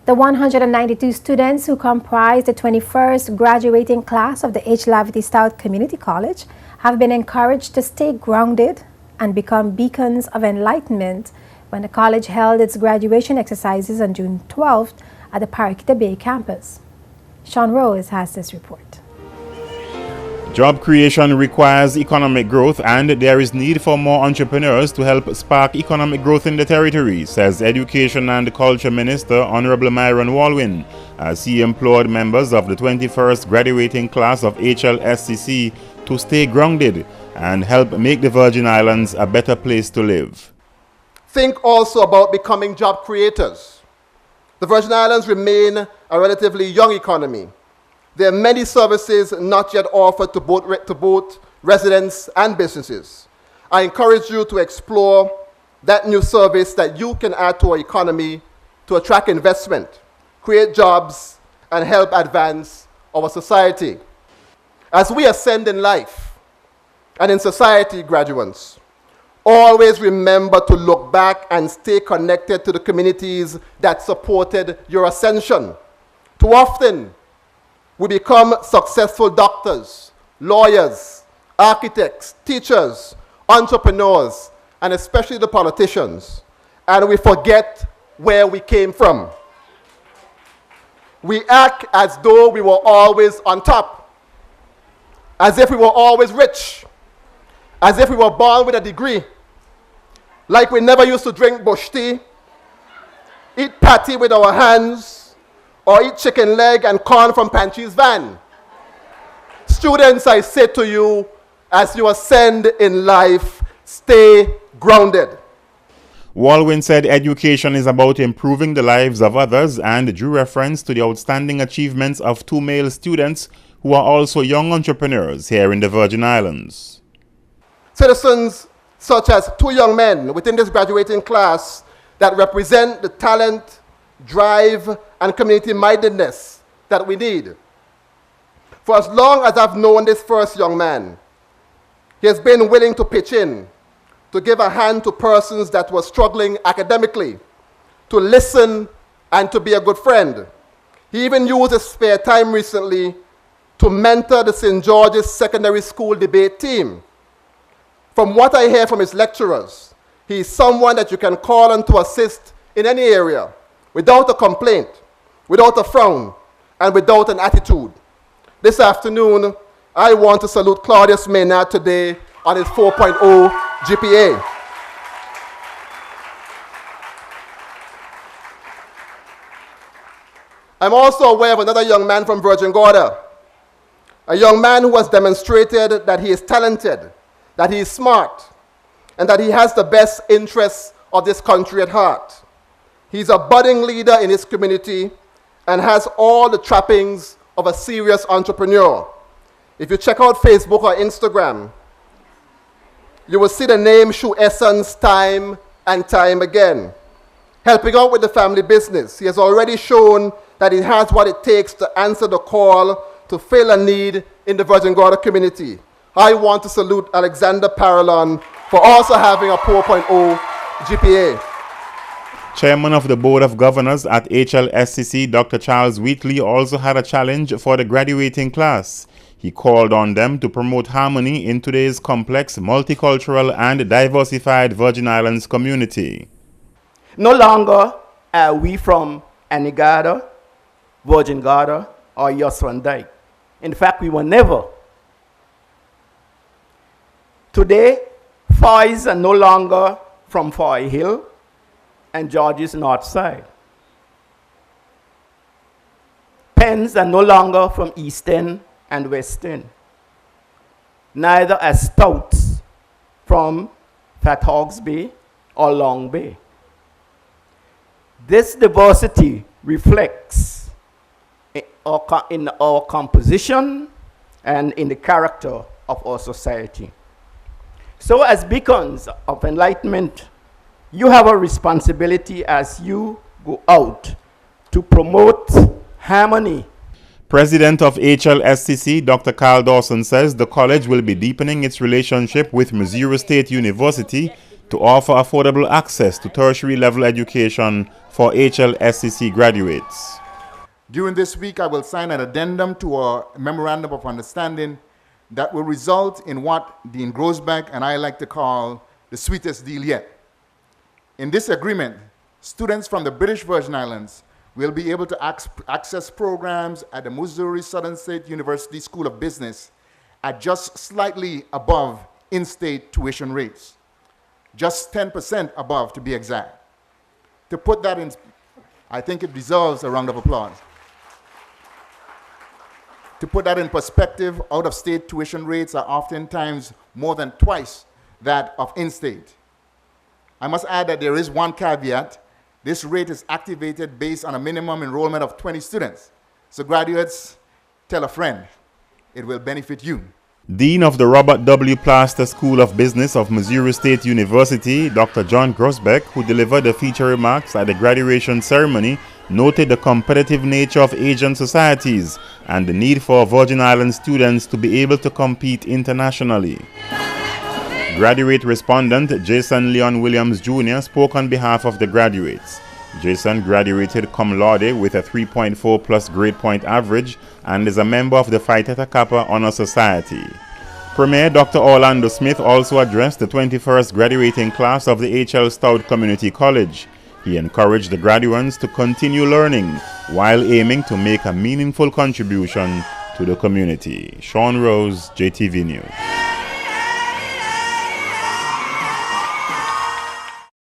The 192 students who comprise the 21st graduating class of the H. Lavity Stout Community College have been encouraged to stay grounded and become beacons of enlightenment when the college held its graduation exercises on June 12th at the Paraquita Bay campus. Sean Rose has this report. Job creation requires economic growth, and there is need for more entrepreneurs to help spark economic growth in the territory, says Education and Culture Minister Honorable Myron Walwyn, as he implored members of the 21st graduating class of HLSCC to stay grounded and help make the Virgin Islands a better place to live. Think also about becoming job creators. The Virgin Islands remain a relatively young economy. There are many services not yet offered to both residents and businesses. I encourage you to explore that new service that you can add to our economy to attract investment, create jobs, and help advance our society. As we ascend in life and in society, graduates, always remember to look back and stay connected to the communities that supported your ascension. Too often, we become successful doctors, lawyers, architects, teachers, entrepreneurs, and especially the politicians, and we forget where we came from. We act as though we were always on top, as if we were always rich, as if we were born with a degree, like we never used to drink bush tea, eat patty with our hands, or eat chicken leg and corn from Pantry's van. Students, I say to you, as you ascend in life, stay grounded. Walwyn said education is about improving the lives of others and drew reference to the outstanding achievements of two male students who are also young entrepreneurs here in the Virgin Islands. Citizens such as two young men within this graduating class that represent the talent, drive, and community-mindedness that we need. For as long as I've known this first young man, he has been willing to pitch in, to give a hand to persons that were struggling academically, to listen, and to be a good friend. He even used his spare time recently to mentor the St. George's Secondary School debate team. From what I hear from his lecturers, he is someone that you can call on to assist in any area, without a complaint, without a frown, and without an attitude. This afternoon, I want to salute Claudius Maynard today on his 4.0 GPA. I'm also aware of another young man from Virgin Gorda, a young man who has demonstrated that he is talented, that he is smart, and that he has the best interests of this country at heart. He's a budding leader in his community and has all the trappings of a serious entrepreneur. If you check out Facebook or Instagram, you will see the name Shoe Essence time and time again. Helping out with the family business, he has already shown that he has what it takes to answer the call to fill a need in the Virgin Gorda community. I want to salute Alexander Paralon for also having a 4.0 GPA. Chairman of the Board of Governors at HLSCC, Dr. Charles Wheatley, also had a challenge for the graduating class. He called on them to promote harmony in today's complex, multicultural, and diversified Virgin Islands community. No longer are we from Anegada, Virgin Gorda, or Yoswandike. In fact, we were never. Today, Foys are no longer from Foy Hill and George's North Side. Pens are no longer from Eastern and Western. Neither are Stouts from Fat Hogs Bay or Long Bay. This diversity reflects in our composition and in the character of our society. So as beacons of enlightenment, you have a responsibility as you go out to promote harmony. President of HLSCC, Dr. Carl Dawson, says the college will be deepening its relationship with Missouri State University to offer affordable access to tertiary level education for HLSCC graduates. During this week, I will sign an addendum to a memorandum of understanding that will result in what Dean Grosbeck and I like to call the sweetest deal yet. In this agreement, students from the British Virgin Islands will be able to access programs at the Missouri Southern State University School of Business at just slightly above in-state tuition rates, just 10% above to be exact. To put that in, I think it deserves a round of applause. To put that in perspective, out-of-state tuition rates are oftentimes more than twice that of in-state. I must add that there is one caveat. This rate is activated based on a minimum enrollment of 20 students. So graduates, tell a friend. It will benefit you. Dean of the Robert W. Plaster School of Business of Missouri State University, Dr. John Grosbeck, who delivered the feature remarks at the graduation ceremony, noted the competitive nature of Asian societies and the need for Virgin Islands students to be able to compete internationally. Graduate respondent Jason Leon Williams Jr. spoke on behalf of the graduates. Jason graduated cum laude with a 3.4 plus grade point average and is a member of the Phi Theta Kappa Honor Society. Premier Dr. Orlando Smith also addressed the 21st graduating class of the H.L. Stout Community College. He encouraged the graduands to continue learning while aiming to make a meaningful contribution to the community. Sean Rose, JTV News.